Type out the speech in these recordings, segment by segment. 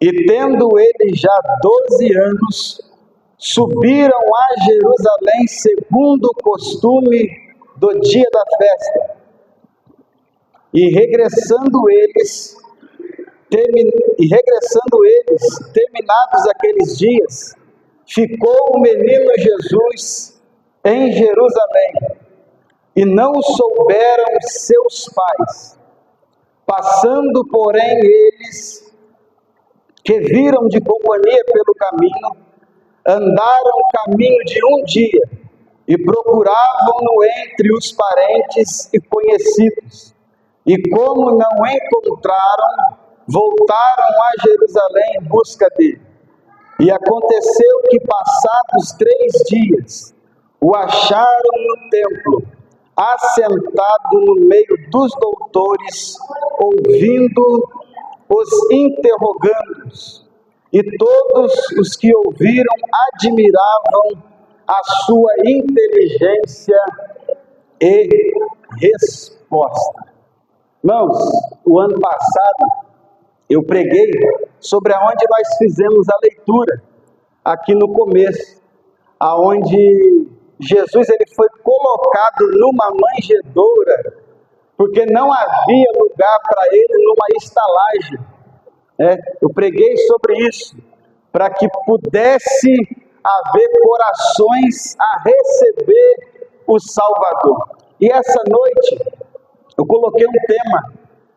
E tendo ele já 12 anos, subiram a Jerusalém segundo o costume do dia da festa. E regressando eles, terminados aqueles dias, ficou o menino Jesus em Jerusalém, e não o souberam seus pais. Passando, porém, eles, que viram de companhia pelo caminho, andaram o caminho de um dia, e procuravam-no entre os parentes e conhecidos. E como não encontraram, voltaram a Jerusalém em busca dele. E aconteceu que, passados 3 dias, o acharam no templo, assentado no meio dos doutores, ouvindo-os, interrogando-os. E todos os que ouviram admiravam a sua inteligência e resposta. Irmãos, o ano passado eu preguei sobre aonde nós fizemos a leitura, aqui no começo, aonde Jesus ele foi colocado numa manjedoura, porque não havia lugar para ele numa estalagem. Eu preguei sobre isso, para que pudesse haver corações a receber o Salvador. E essa noite eu coloquei um tema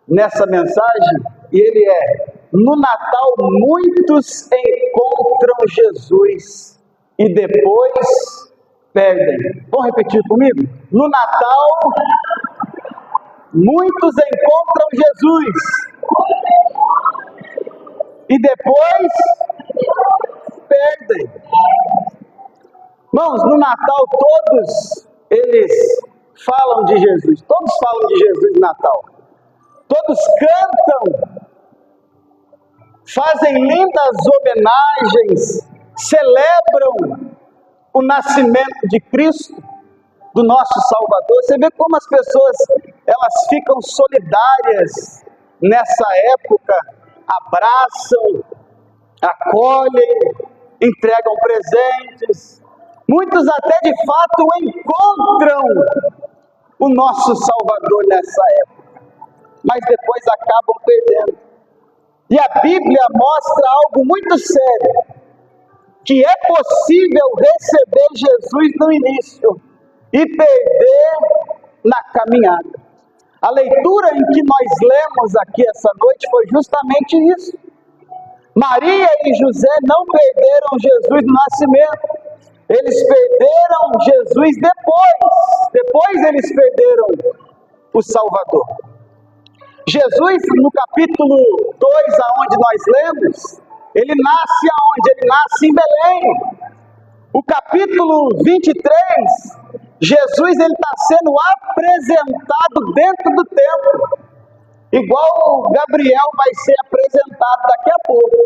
nessa mensagem, e ele é: no Natal muitos encontram Jesus e depois perdem. Vamos repetir comigo? No Natal muitos encontram Jesus e depois perdem. Irmãos, no Natal todos eles falam de Jesus, todos falam de Jesus no Natal, todos cantam, fazem lindas homenagens, celebram o nascimento de Cristo, do nosso Salvador. Você vê como as pessoas elas ficam solidárias nessa época, abraçam, acolhem, entregam presentes, muitos até de fato encontram o nosso Salvador nessa época, mas depois acabam perdendo. E a Bíblia mostra algo muito sério, que é possível receber Jesus no início e perder na caminhada. A leitura em que nós lemos aqui essa noite foi justamente isso. Maria e José não perderam Jesus no nascimento, eles perderam Jesus depois eles perderam o Salvador. Jesus, no capítulo 2, aonde nós lemos, ele nasce aonde? Ele nasce em Belém. O capítulo 23, Jesus está sendo apresentado dentro do templo, igual o Gabriel vai ser apresentado daqui a pouco.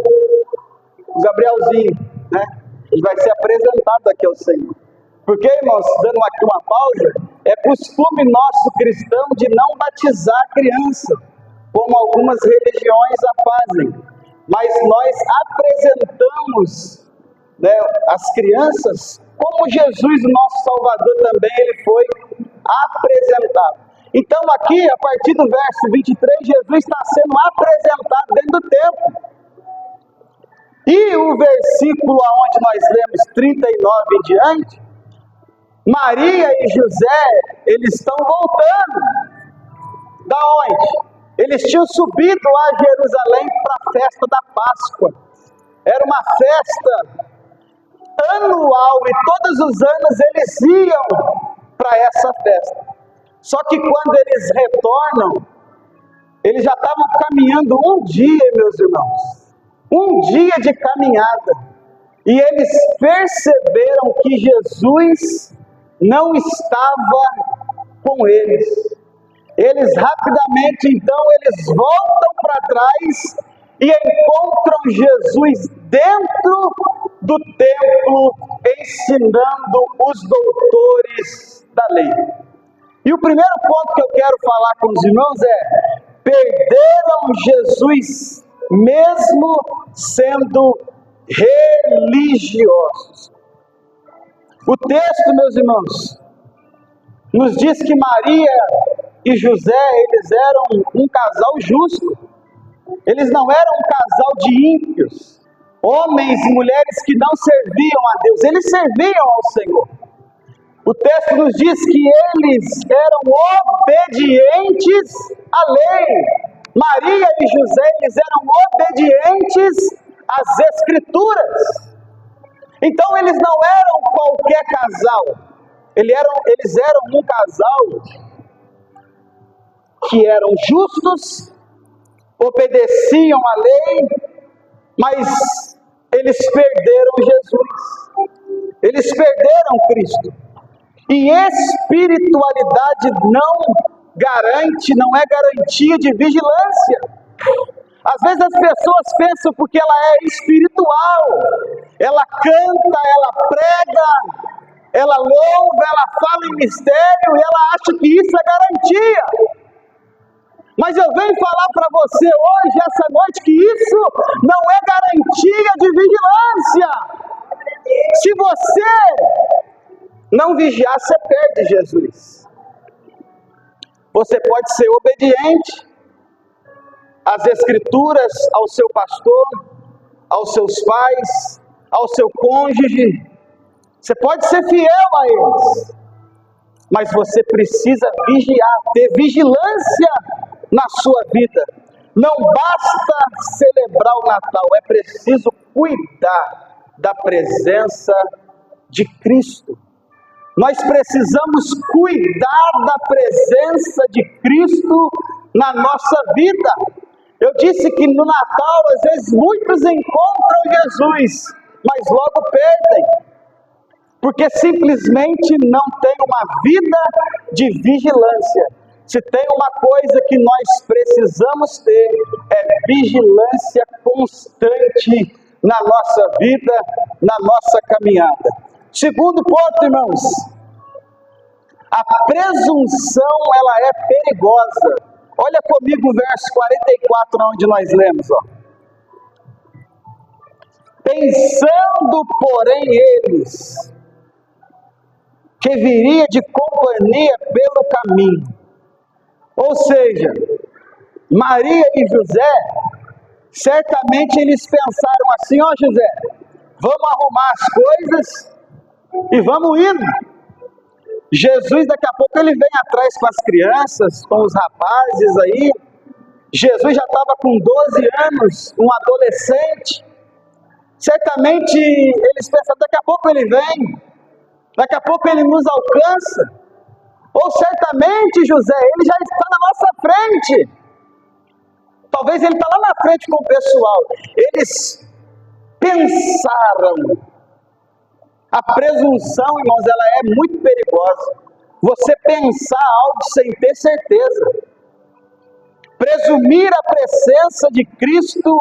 O Gabrielzinho, né? Ele vai ser apresentado aqui ao Senhor. Porque, irmãos, dando aqui uma pausa, é costume nosso cristão de não batizar a criança, como algumas religiões a fazem. Mas nós apresentamos, né, as crianças como Jesus, o nosso Salvador, também ele foi apresentado. Então aqui, a partir do verso 23, Jesus está sendo apresentado dentro do templo. E o versículo aonde nós lemos 39 em diante, Maria e José, eles estão voltando. Da onde? Eles tinham subido a Jerusalém para a festa da Páscoa. Era uma festa anual e todos os anos eles iam para essa festa. Só que quando eles retornam, eles já estavam caminhando um dia, meus irmãos. Um dia de caminhada. E eles perceberam que Jesus não estava com eles. Eles rapidamente, então, eles voltam para trás e encontram Jesus dentro do templo, ensinando os doutores da lei. E o primeiro ponto que eu quero falar com os irmãos é: perderam Jesus mesmo sendo religiosos. O texto, meus irmãos, nos diz que Maria e José, eles eram um casal justo. Eles não eram um casal de ímpios, homens e mulheres que não serviam a Deus, eles serviam ao Senhor. O texto nos diz que eles eram obedientes à lei. Maria e José, eles eram obedientes às Escrituras. Então eles não eram qualquer casal, eles eram um casal que eram justos, obedeciam à lei, mas eles perderam Jesus, eles perderam Cristo. E espiritualidade não é garantia de vigilância. Às vezes as pessoas pensam porque ela é espiritual, ela canta, ela prega, ela louva, ela fala em mistério e ela acha que isso é garantia. Mas eu venho falar para você hoje, essa noite, que isso não é garantia de vigilância. Se você não vigiar, você perde Jesus. Você pode ser obediente às Escrituras, ao seu pastor, aos seus pais, ao seu cônjuge. Você pode ser fiel a eles, mas você precisa vigiar, ter vigilância na sua vida. Não basta celebrar o Natal, é preciso cuidar da presença de Cristo. Nós precisamos cuidar da presença de Cristo na nossa vida. Eu disse que no Natal, às vezes, muitos encontram Jesus, mas logo perdem, porque simplesmente não tem uma vida de vigilância. Se tem uma coisa que nós precisamos ter, é vigilância constante na nossa vida, na nossa caminhada. Segundo ponto, irmãos, a presunção, ela é perigosa. Olha comigo o verso 44, onde nós lemos, ó. Pensando, porém, eles que viria de companhia pelo caminho. Ou seja, Maria e José, certamente eles pensaram assim: ó José, vamos arrumar as coisas e vamos indo. Jesus daqui a pouco ele vem atrás com as crianças, com os rapazes aí. Jesus já estava com 12 anos, um adolescente. Certamente eles pensam: daqui a pouco ele vem, daqui a pouco ele nos alcança. Ou certamente José, ele já está na nossa frente. Talvez ele está lá na frente com o pessoal. Eles pensaram. A presunção, irmãos, ela é muito perigosa. Você pensar algo sem ter certeza. Presumir a presença de Cristo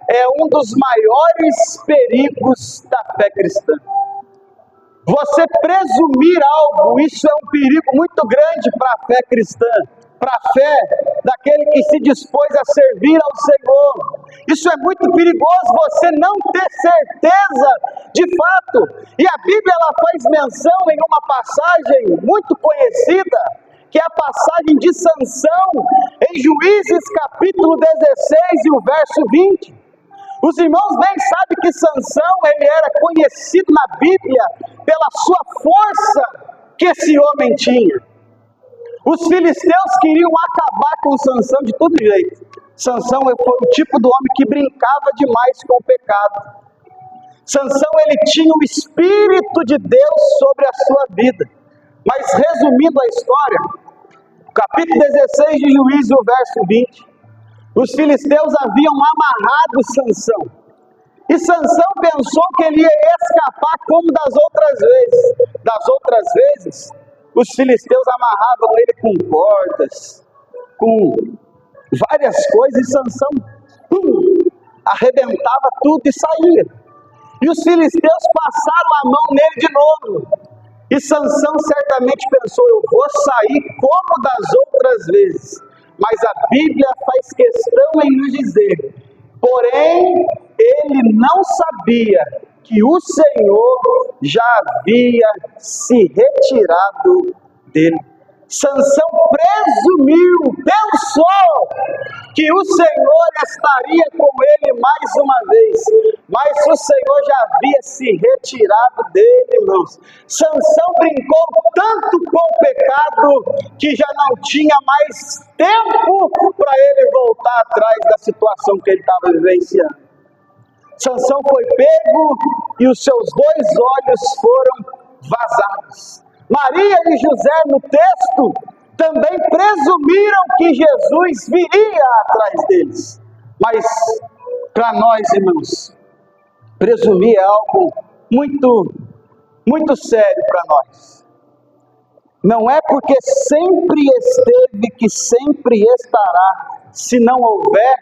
é um dos maiores perigos da fé cristã. Você presumir algo, isso é um perigo muito grande para a fé cristã, para a fé daquele que se dispôs a servir ao Senhor. Isso é muito perigoso, você não ter certeza de fato. E a Bíblia ela faz menção em uma passagem muito conhecida, que é a passagem de Sansão, em Juízes capítulo 16 e o verso 20. Os irmãos bem sabem que Sansão ele era conhecido na Bíblia pela sua força que esse homem tinha. Os filisteus queriam acabar com Sansão de todo jeito. Sansão foi o tipo do homem que brincava demais com o pecado. Sansão ele tinha o Espírito de Deus sobre a sua vida. Mas resumindo a história, capítulo 16 de Juízes, o verso 20, os filisteus haviam amarrado Sansão. E Sansão pensou que ele ia escapar como das outras vezes. Das outras vezes, os filisteus amarravam ele com cordas, com várias coisas, e Sansão arrebentava tudo e saía. E os filisteus passaram a mão nele de novo. E Sansão certamente pensou: eu vou sair como das outras vezes. Mas a Bíblia faz questão em nos dizer Porém, ele não sabia que o Senhor já havia se retirado dele. Sansão presumiu, pensou que o Senhor estaria com ele mais uma vez, mas o Senhor já havia se retirado dele, irmãos. Sansão brincou tanto com o pecado que já não tinha mais tempo para ele voltar atrás da situação que ele estava vivenciando. Sansão foi pego e os seus 2 olhos foram vazados. Maria e José, no texto, também presumiram que Jesus viria atrás deles. Mas, para nós, irmãos, presumir é algo muito sério para nós. Não é porque sempre esteve que sempre estará, se não houver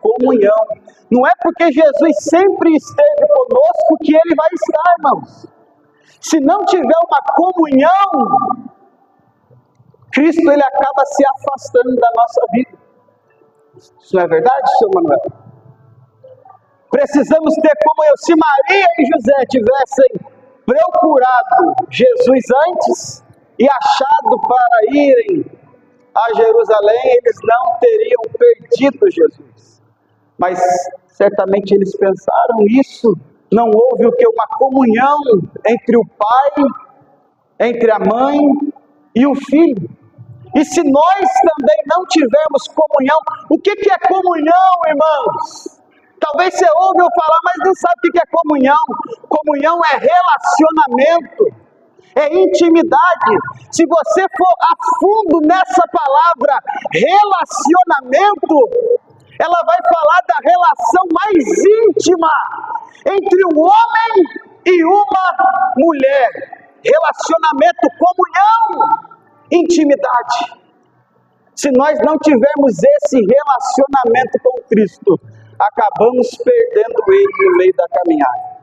comunhão. Não é porque Jesus sempre esteve conosco que ele vai estar, irmãos. Se não tiver uma comunhão, Cristo ele acaba se afastando da nossa vida. Isso não é verdade, senhor Manuel? Precisamos ter comunhão. Se Maria e José tivessem procurado Jesus antes e achado para irem a Jerusalém, eles não teriam perdido Jesus. Mas certamente eles pensaram isso. Não houve o que? Uma comunhão entre o pai, entre a mãe e o filho. E se nós também não tivermos comunhão, o que é comunhão, irmãos? Talvez você ouve eu falar, mas não sabe o que é comunhão. Comunhão é relacionamento, é intimidade. Se você for a fundo nessa palavra relacionamento, ela vai falar da relação mais íntima entre um homem e uma mulher. Relacionamento, comunhão, intimidade. Se nós não tivermos esse relacionamento com Cristo, acabamos perdendo ele no meio da caminhada.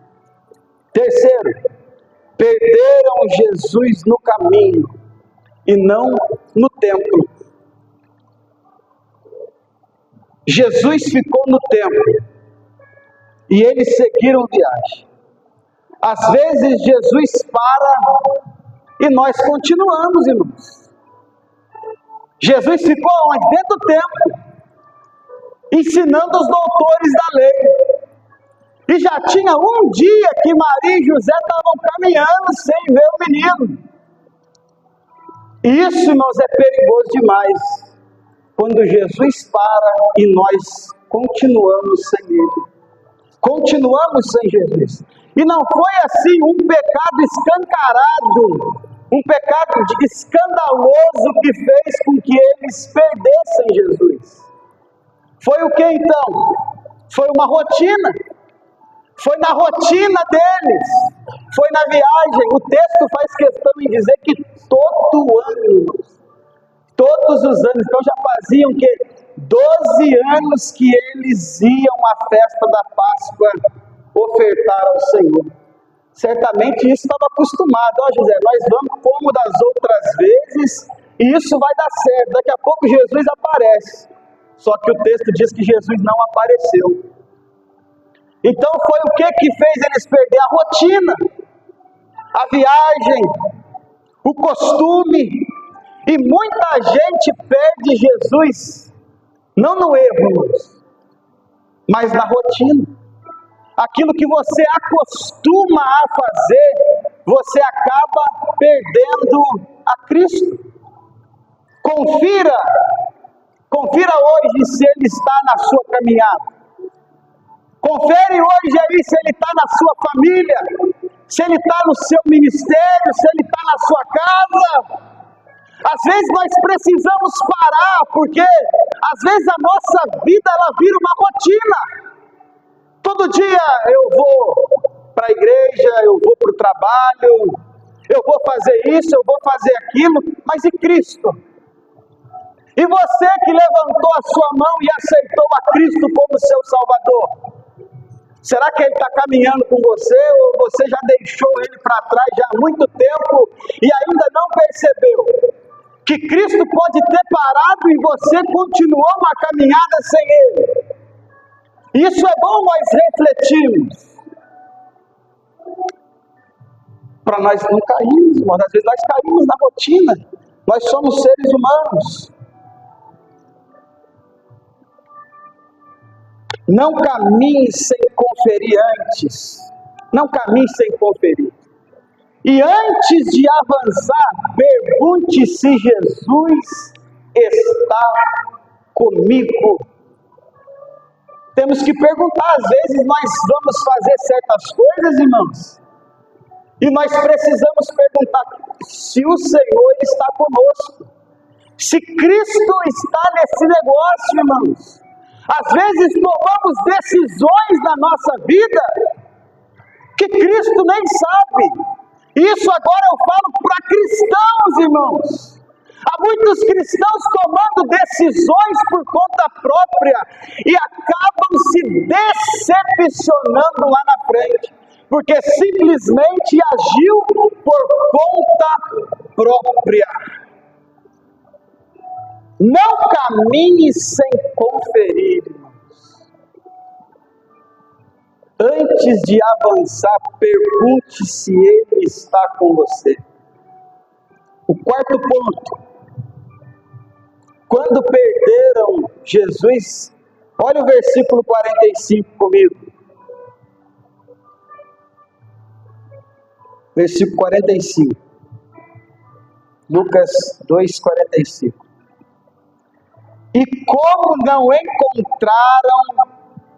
Terceiro, perderam Jesus no caminho e não no templo. Jesus ficou no templo e eles seguiram viagem. Às vezes Jesus para e nós continuamos, irmãos. Jesus ficou onde? Dentro do templo, ensinando os doutores da lei. E já tinha um dia que Maria e José estavam caminhando sem ver o menino. Isso, irmãos, é perigoso demais. Quando Jesus para e nós continuamos sem Ele. Continuamos sem Jesus. E não foi assim um pecado escancarado, um pecado escandaloso que fez com que eles perdessem Jesus. Foi o que então? Foi uma rotina. Foi na rotina deles. Foi na viagem. O texto faz questão em dizer que todo ano, todos os anos, então já faziam que 12 anos que eles iam à festa da Páscoa ofertar ao Senhor. Certamente isso estava acostumado. Ó José, nós vamos como das outras vezes e isso vai dar certo. Daqui a pouco Jesus aparece. Só que o texto diz que Jesus não apareceu. Então foi o que fez eles perder? A rotina, a viagem, o costume. E muita gente perde Jesus, não no erro, mas na rotina. Aquilo que você acostuma a fazer, você acaba perdendo a Cristo. Confira hoje se Ele está na sua caminhada. Confere hoje aí se Ele está na sua família, se Ele está no seu ministério, se Ele está na sua casa. Às vezes nós precisamos parar, porque às vezes a nossa vida ela vira uma rotina. Todo dia eu vou para a igreja, eu vou para o trabalho, eu vou fazer isso, eu vou fazer aquilo, mas e Cristo? E você que levantou a sua mão e aceitou a Cristo como seu Salvador? Será que Ele está caminhando com você ou você já deixou Ele para trás já há muito tempo e ainda não percebeu que Cristo pode ter parado e você continuou uma caminhada sem Ele? Isso é bom nós refletirmos, para nós não cairmos, irmãos. Às vezes nós caímos na rotina, nós somos seres humanos. Não caminhe sem conferir antes, não caminhe sem conferir. E antes de avançar, pergunte se Jesus está comigo. Temos que perguntar, às vezes nós vamos fazer certas coisas, irmãos, e nós precisamos perguntar se o Senhor está conosco, se Cristo está nesse negócio, irmãos. Às vezes tomamos decisões na nossa vida que Cristo nem sabe. Isso agora eu falo para cristãos, irmãos. Há muitos cristãos tomando decisões por conta própria e acabam se decepcionando lá na frente, porque simplesmente agiu por conta própria. Não caminhe sem conferir, irmãos. Antes de avançar, pergunte se Ele está com você. O quarto ponto. Quando perderam Jesus, olha o versículo 45 comigo. Versículo 45. Lucas 2:45. E como não encontraram,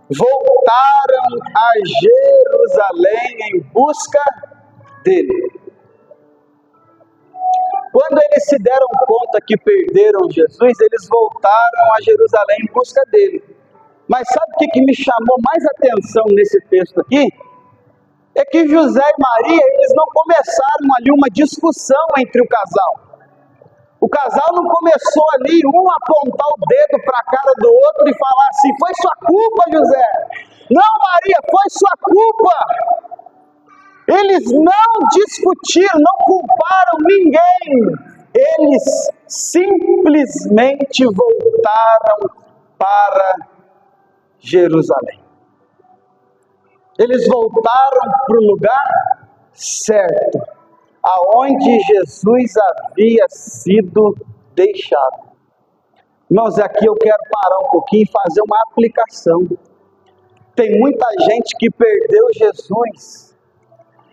voltaram a Jerusalém em busca dele. Quando eles se deram conta que perderam Jesus, eles voltaram a Jerusalém em busca dele. Mas sabe o que me chamou mais atenção nesse texto aqui? É que José e Maria, eles não começaram ali uma discussão entre o casal. O casal não começou ali um a apontar o dedo para a cara do outro e falar assim: foi sua culpa, José. Não, Maria, foi sua culpa. Eles não discutiram, não culparam ninguém. Eles simplesmente voltaram para Jerusalém. Eles voltaram para o lugar certo, aonde Jesus havia sido deixado. Irmãos, aqui eu quero parar um pouquinho e fazer uma aplicação. Tem muita gente que perdeu Jesus,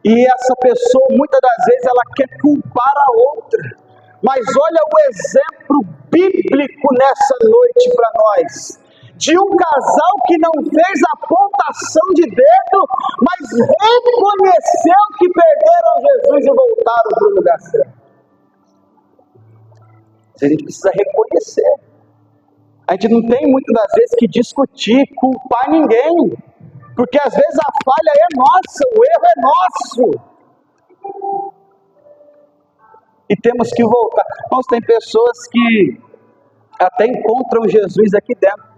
e essa pessoa, muitas das vezes, ela quer culpar a outra. Mas olha o exemplo bíblico nessa noite para nós, de um casal que não fez apontação de dedo, mas reconheceu que perderam Jesus e voltaram para o lugar certo. A gente precisa reconhecer. A gente não tem muitas das vezes que discutir, culpar ninguém, porque às vezes a falha é nossa, o erro é nosso. E temos que voltar. Nós tem pessoas que até encontram Jesus aqui dentro,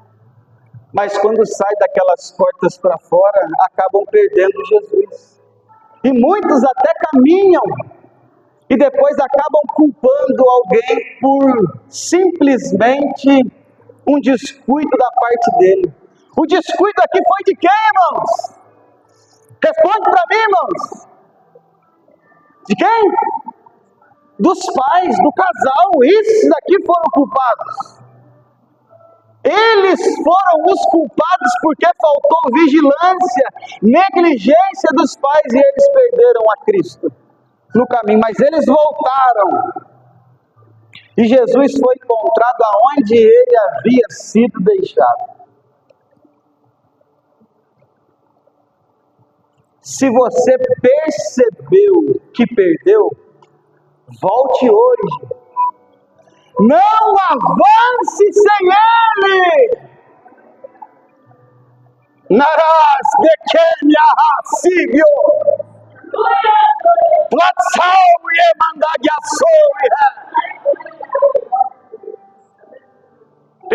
mas quando sai daquelas portas para fora, acabam perdendo Jesus. E muitos até caminham, e depois acabam culpando alguém por simplesmente um descuido da parte dele. O descuido aqui foi de quem, irmãos? Responde para mim, irmãos. De quem? Dos pais, do casal. Esses aqui foram culpados. Eles foram os culpados porque faltou vigilância, negligência dos pais, e eles perderam a Cristo no caminho. Mas eles voltaram, e Jesus foi encontrado aonde ele havia sido deixado. Se você percebeu que perdeu, volte hoje. Não avance sem ele. Narás de Kenya Hasibio. Platsau e mandagiaçou.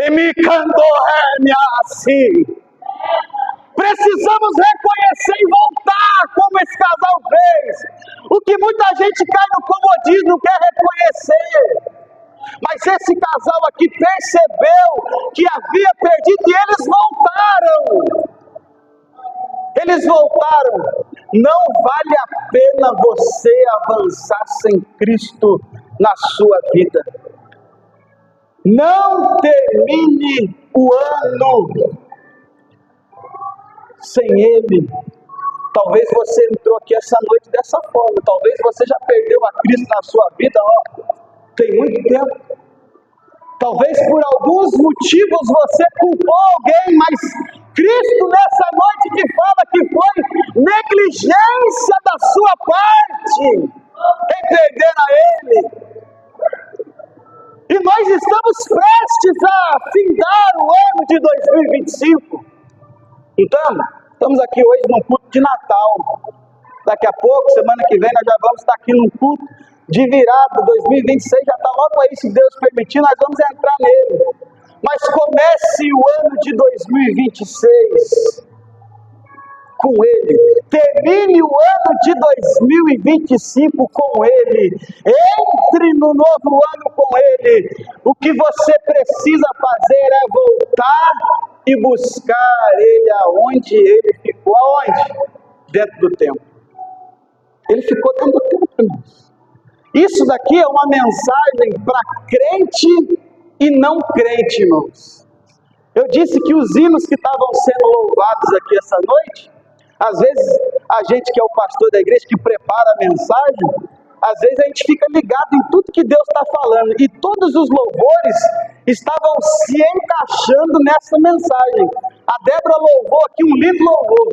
Emicando assim. Precisamos reconhecer e voltar como esse casal fez. O que muita gente cai no comodismo, não quer reconhecer. Mas esse casal aqui percebeu que havia perdido e eles voltaram. voltaram. Não vale a pena você avançar sem Cristo na sua vida. Não termine o ano sem Ele. Talvez você entrou aqui essa noite dessa forma. Talvez você já perdeu a Cristo na sua vida, tem muito tempo. Talvez por alguns motivos você culpou alguém, mas Cristo nessa noite te fala que foi negligência da sua parte em perder a Ele. E nós estamos prestes a findar o ano de 2025. Então, estamos aqui hoje num culto de Natal. Daqui a pouco, semana que vem, nós já vamos estar aqui num culto de virada. 2026 já está logo aí, se Deus permitir, nós vamos entrar nele. Mas comece o ano de 2026 com Ele. Termine o ano de 2025 com Ele. Entre no novo ano com Ele. O que você precisa fazer é voltar e buscar Ele aonde Ele ficou. Aonde? Dentro do templo. Ele ficou dentro do templo, irmãos. Isso daqui é uma mensagem para crente e não crente, irmãos. Eu disse que os hinos que estavam sendo louvados aqui essa noite, às vezes a gente que é o pastor da igreja, que prepara a mensagem, às vezes a gente fica ligado em tudo que Deus está falando, e todos os louvores estavam se encaixando nessa mensagem. A Débora louvou aqui um lindo louvor,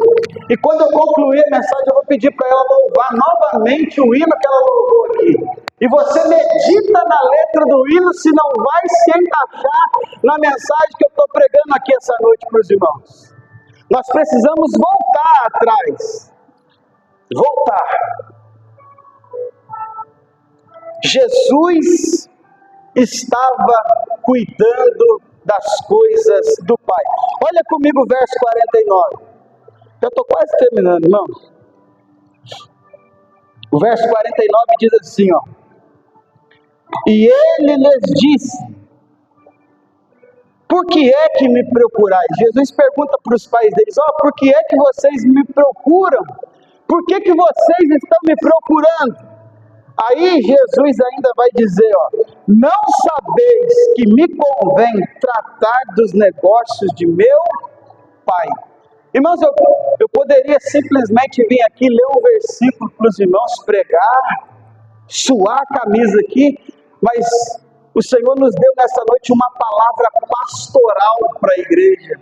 e quando eu concluir a mensagem eu vou pedir para ela louvar novamente o hino que ela louvou aqui. E você medita na letra do hino, se não vai se encaixar na mensagem que eu estou pregando aqui essa noite para os irmãos. Nós precisamos voltar atrás. Voltar. Jesus estava cuidando das coisas do Pai. Olha comigo o verso 49. Eu estou quase terminando, irmão. O verso 49 diz assim, ó. E ele lhes disse: por que é que me procurais? Jesus pergunta para os pais deles: por que é que vocês me procuram? Por que vocês estão me procurando? Aí Jesus ainda vai dizer, não sabeis que me convém tratar dos negócios de meu Pai. Irmãos, eu poderia simplesmente vir aqui ler um versículo para os irmãos, pregar, suar a camisa aqui, mas o Senhor nos deu nessa noite uma palavra pastoral para a igreja,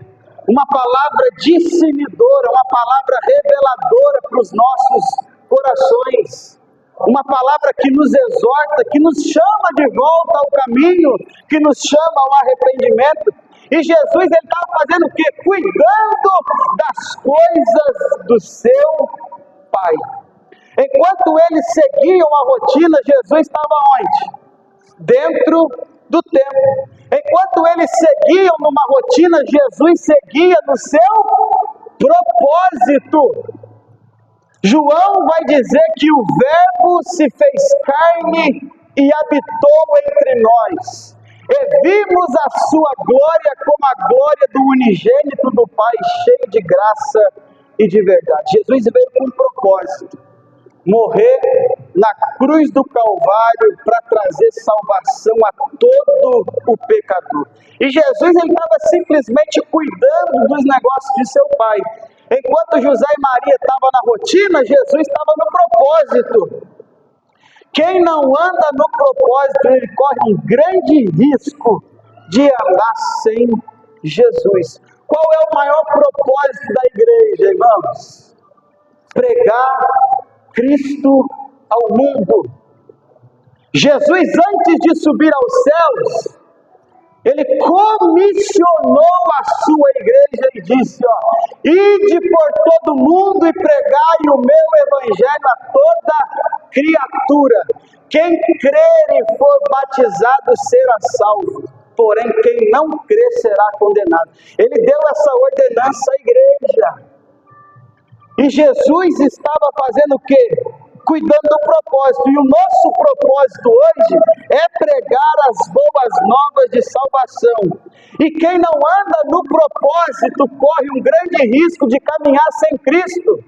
uma palavra discernidora, uma palavra reveladora para os nossos corações, uma palavra que nos exorta, que nos chama de volta ao caminho, que nos chama ao arrependimento. E Jesus, ele estava fazendo o quê? Cuidando das coisas do seu Pai. Enquanto eles seguiam a rotina, Jesus estava onde? Dentro do templo. Enquanto eles seguiam numa rotina, Jesus seguia no seu propósito. João vai dizer que o Verbo se fez carne e habitou entre nós. E vimos a sua glória como a glória do unigênito do Pai, cheio de graça e de verdade. Jesus veio com um propósito: morrer na cruz do Calvário para trazer salvação a todo o pecador. E Jesus estava simplesmente cuidando dos negócios de seu Pai. Enquanto José e Maria estavam na rotina, Jesus estava no propósito. Quem não anda no propósito, ele corre um grande risco de andar sem Jesus. Qual é o maior propósito da igreja, irmãos? Pregar Cristo ao mundo. Jesus, antes de subir aos céus, ele comissionou a sua igreja e disse, ide por todo mundo e pregai o meu evangelho a toda criatura. Quem crer e for batizado será salvo, porém quem não crer será condenado. Ele deu essa ordenança à igreja. E Jesus estava fazendo o quê? Cuidando do propósito. E o nosso propósito hoje é pregar as boas novas de salvação. E quem não anda no propósito corre um grande risco de caminhar sem Cristo.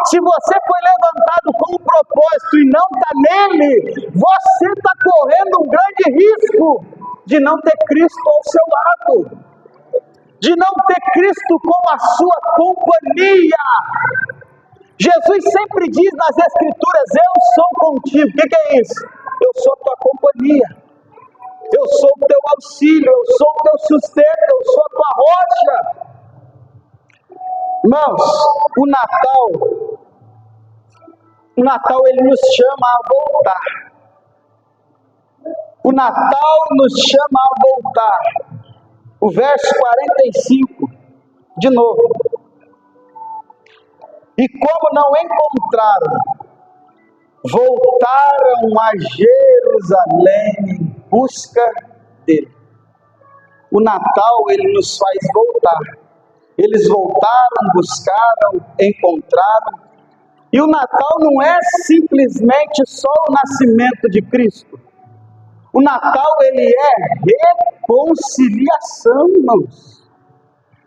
Se você foi levantado com um propósito e não está nele, você está correndo um grande risco de não ter Cristo ao seu lado, de não ter Cristo com a sua companhia. Jesus sempre diz nas Escrituras: eu sou contigo. O que é isso? Eu sou a tua companhia, eu sou o teu auxílio, eu sou o teu sustento, eu sou a tua rocha. Irmãos, o Natal ele nos chama a voltar. O Natal nos chama a voltar. O verso 45, de novo. E como não encontraram, voltaram a Jerusalém em busca dele. O Natal ele nos faz voltar. Eles voltaram, buscaram, encontraram. E o Natal não é simplesmente só o nascimento de Cristo. O Natal ele é reconciliação, irmãos.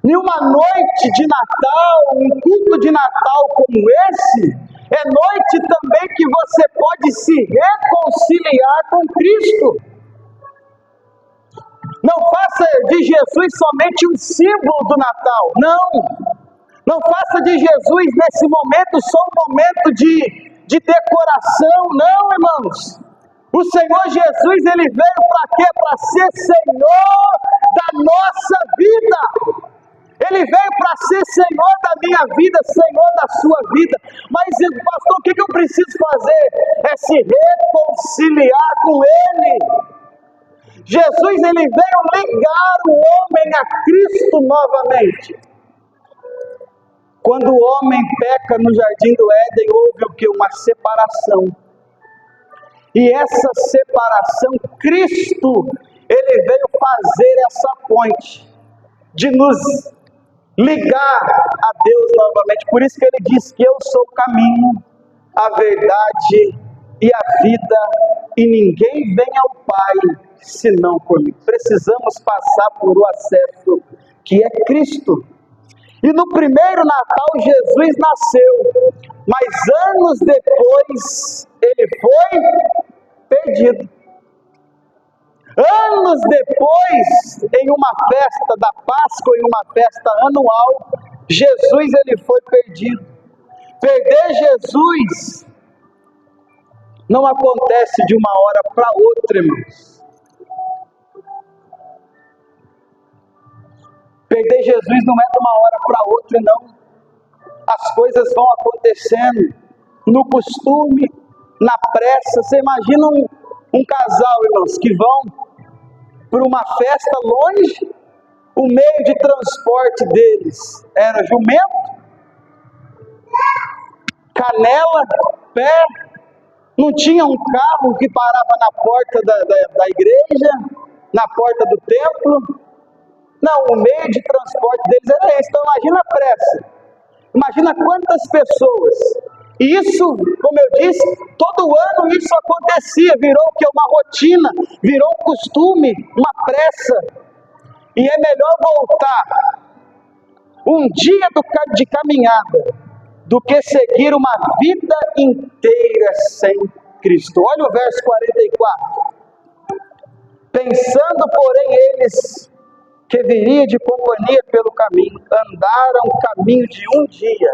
Em uma noite de Natal, um culto de Natal como esse, é noite também que você pode se reconciliar com Cristo. Não faça de Jesus somente um símbolo do Natal, não. Não faça de Jesus nesse momento só um momento de decoração, não, irmãos. O Senhor Jesus, ele veio para quê? Para ser Senhor da nossa vida. Ele veio para ser Senhor da minha vida, Senhor da sua vida. Mas, pastor, o que eu preciso fazer? É se reconciliar com Ele. Jesus, ele veio ligar o homem a Cristo novamente. Quando o homem peca no jardim do Éden, houve o que? Uma separação. E essa separação, Cristo, ele veio fazer essa ponte de nos ligar a Deus novamente. Por isso que ele diz que eu sou o caminho, a verdade e a vida, e ninguém vem ao Pai senão por mim. Precisamos passar por o acesso que é Cristo. E no primeiro Natal Jesus nasceu, mas anos depois ele foi perdido. Anos depois, em uma festa da Páscoa, em uma festa anual, Jesus ele foi perdido. Perder Jesus não acontece de uma hora para outra, irmãos. Perder Jesus não é de uma hora para outra, não. As coisas vão acontecendo no costume, na pressa. Você imagina um casal, irmãos, que vão para uma festa longe, o meio de transporte deles era jumento, canela, pé, não tinha um carro que parava na porta da igreja, na porta do templo. Não, o meio de transporte deles era esse. Então imagina a pressa, imagina quantas pessoas. E isso, como eu disse, todo ano isso acontecia, virou o que? Uma rotina, virou um costume, uma pressa. E é melhor voltar um dia de caminhada do que seguir uma vida inteira sem Cristo. Olha o verso 44. Pensando, porém, eles que viria de companhia pelo caminho, andaram o caminho de um dia.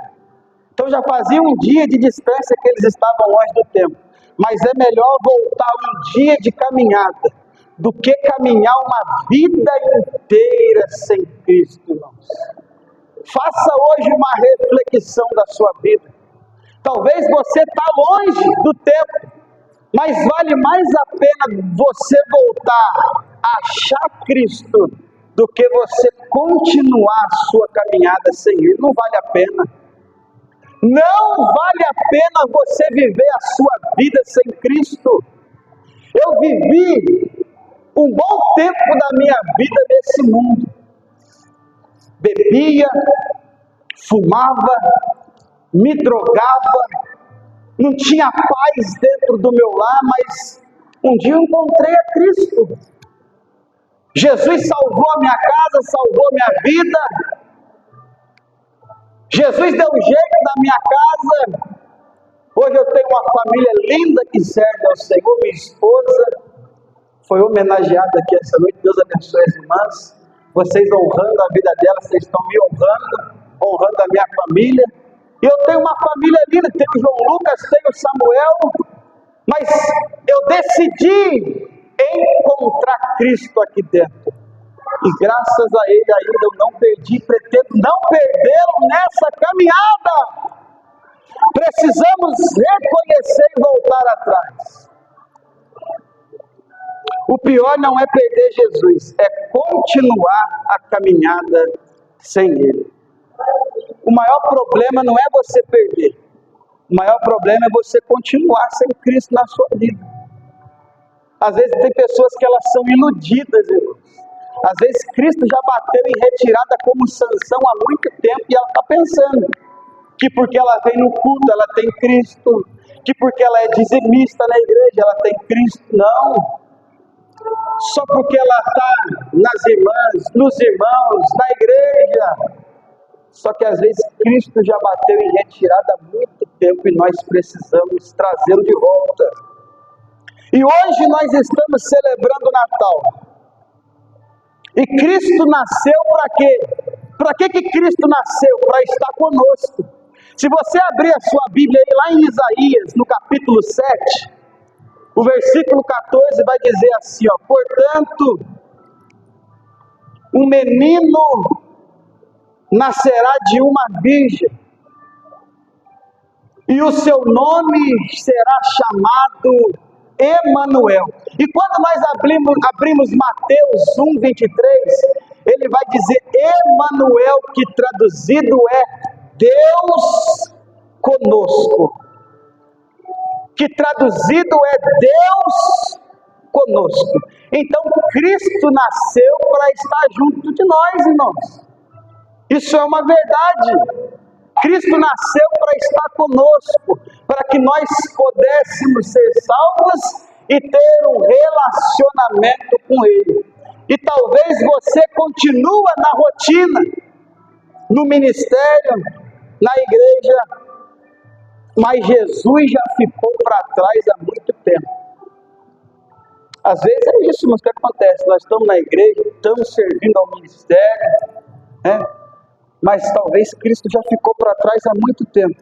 Então já fazia um dia de distância que eles estavam longe do templo. Mas é melhor voltar um dia de caminhada do que caminhar uma vida inteira sem Cristo, irmãos. Faça hoje uma reflexão da sua vida. Talvez você está longe do templo, mas vale mais a pena você voltar a achar Cristo do que você continuar a sua caminhada sem Ele. Não vale a pena. Não vale a pena você viver a sua vida sem Cristo. Eu vivi um bom tempo da minha vida nesse mundo. Bebia, fumava, me drogava, não tinha paz dentro do meu lar, mas um dia eu encontrei a Cristo. Jesus salvou a minha casa, salvou a minha vida. Jesus deu um jeito na minha casa. Hoje eu tenho uma família linda que serve ao Senhor. Minha esposa foi homenageada aqui essa noite. Deus abençoe as irmãs. Vocês honrando a vida delas, vocês estão me honrando a minha família. E eu tenho uma família linda, tenho o João Lucas, tenho o Samuel, mas eu decidi encontrar Cristo aqui dentro. E graças a Ele ainda eu não perdi, pretendo não perdê-lo nessa caminhada. Precisamos reconhecer e voltar atrás. O pior não é perder Jesus, é continuar a caminhada sem Ele. O maior problema não é você perder, o maior problema é você continuar sem Cristo na sua vida. Às vezes tem pessoas que elas são iludidas, irmãos. Às vezes Cristo já bateu em retirada como Sansão há muito tempo e ela está pensando que porque ela vem no culto ela tem Cristo, que porque ela é dizimista na igreja ela tem Cristo. Não, só porque ela está nas irmãs, nos irmãos, na igreja. Só que às vezes Cristo já bateu em retirada há muito tempo e nós precisamos trazê-lo de volta. E hoje nós estamos celebrando o Natal. E Cristo nasceu para quê? Para que Cristo nasceu? Para estar conosco. Se você abrir a sua Bíblia aí, lá em Isaías, no capítulo 7, o versículo 14 vai dizer assim, ó: portanto, um menino nascerá de uma virgem, e o seu nome será chamado Emanuel. E quando nós abrimos Mateus 1, 23, ele vai dizer Emanuel, que traduzido é Deus conosco. Que traduzido é Deus conosco. Então Cristo nasceu para estar junto de nós, irmãos. Isso é uma verdade. Cristo nasceu para estar conosco, para que nós pudéssemos ser salvos e ter um relacionamento com Ele. E talvez você continue na rotina, no ministério, na igreja, mas Jesus já ficou para trás há muito tempo. Às vezes é isso, mas o que acontece? Nós estamos na igreja, estamos servindo ao ministério, né? Mas talvez Cristo já ficou para trás há muito tempo.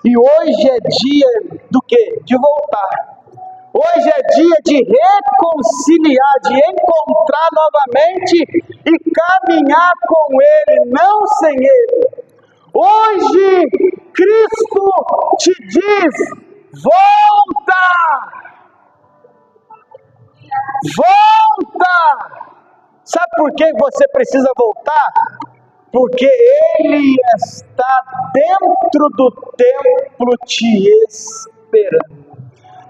E hoje é dia do quê? De voltar. Hoje é dia de reconciliar, de encontrar novamente e caminhar com Ele, não sem Ele. Hoje Cristo te diz: volta! Volta! Sabe por que você precisa voltar? Porque Ele está dentro do templo te esperando.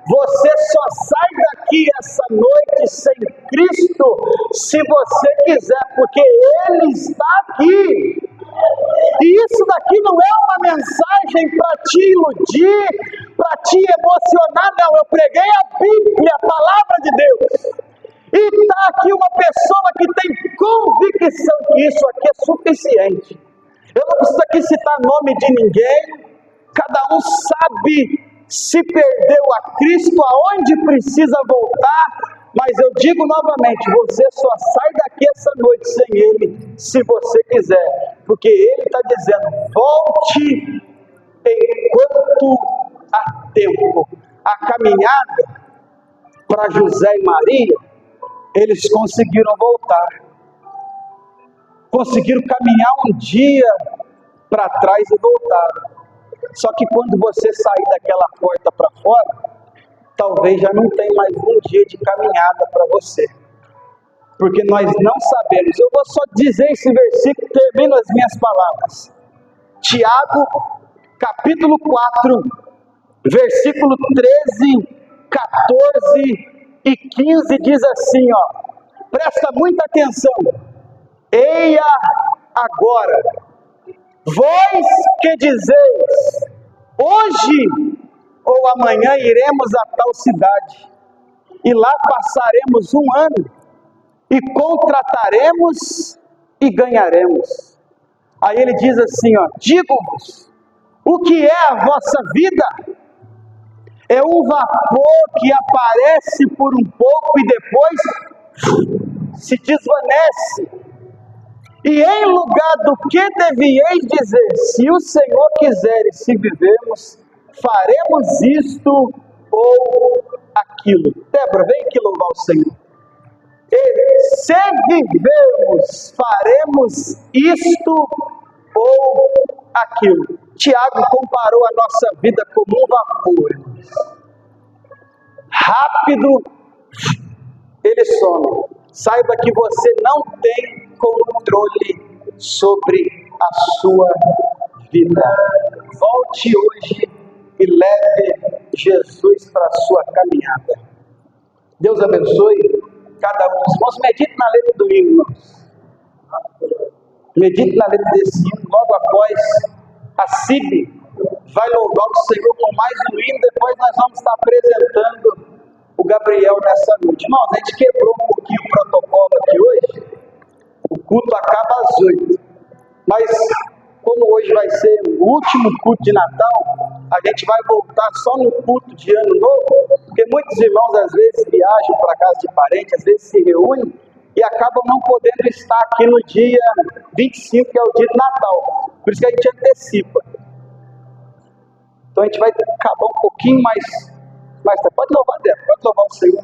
Você só sai daqui essa noite sem Cristo se você quiser, porque Ele está aqui. E isso daqui não é uma mensagem para te iludir, para te emocionar, não. Eu preguei a Bíblia, a palavra de Deus. E está aqui uma pessoa que tem convicção que isso aqui é suficiente. Eu não preciso aqui citar nome de ninguém. Cada um sabe se perdeu a Cristo, aonde precisa voltar. Mas eu digo novamente, você só sai daqui essa noite sem Ele, se você quiser. Porque Ele está dizendo, volte enquanto há tempo. A caminhada para José e Maria, eles conseguiram voltar. Conseguiram caminhar um dia para trás e voltaram. Só que quando você sair daquela porta para fora, talvez já não tenha mais um dia de caminhada para você. Porque nós não sabemos. Eu vou só dizer esse versículo, termino as minhas palavras. Tiago, capítulo 4, versículo 13, 14 e 15 diz assim, ó. Presta muita atenção. Eia agora, vós que dizeis, hoje ou amanhã iremos a tal cidade, e lá passaremos um ano, e contrataremos e ganharemos. Aí ele diz assim, ó: digo-vos, o que é a vossa vida? É um vapor que aparece por um pouco e depois se desvanece. E em lugar do que devieis dizer, se o Senhor quiser e se vivemos, faremos isto ou aquilo. Débora, vem aqui louvar o Senhor. E se vivemos, faremos isto ou aquilo. Tiago comparou a nossa vida como um vapor. Rápido, ele some. Saiba que você não tem controle sobre a sua vida. Volte hoje e leve Jesus para a sua caminhada. Deus abençoe cada um dos irmãos. Medite na letra do hino, irmãos. Medite na letra desse hino. Logo após, a CIB vai louvar o Senhor com mais um hino. Depois nós vamos estar apresentando o Gabriel nessa noite. Irmãos, a gente quebrou um pouquinho o protocolo aqui hoje. O culto acaba às 8. Mas, como hoje vai ser o último culto de Natal, a gente vai voltar só no culto de Ano Novo, porque muitos irmãos às vezes viajam para casa de parente, às vezes se reúnem e acabam não podendo estar aqui no dia 25, que é o dia de Natal. Por isso que a gente antecipa. Então a gente vai acabar um pouquinho mais. Pode louvar, Deus, pode louvar o Senhor.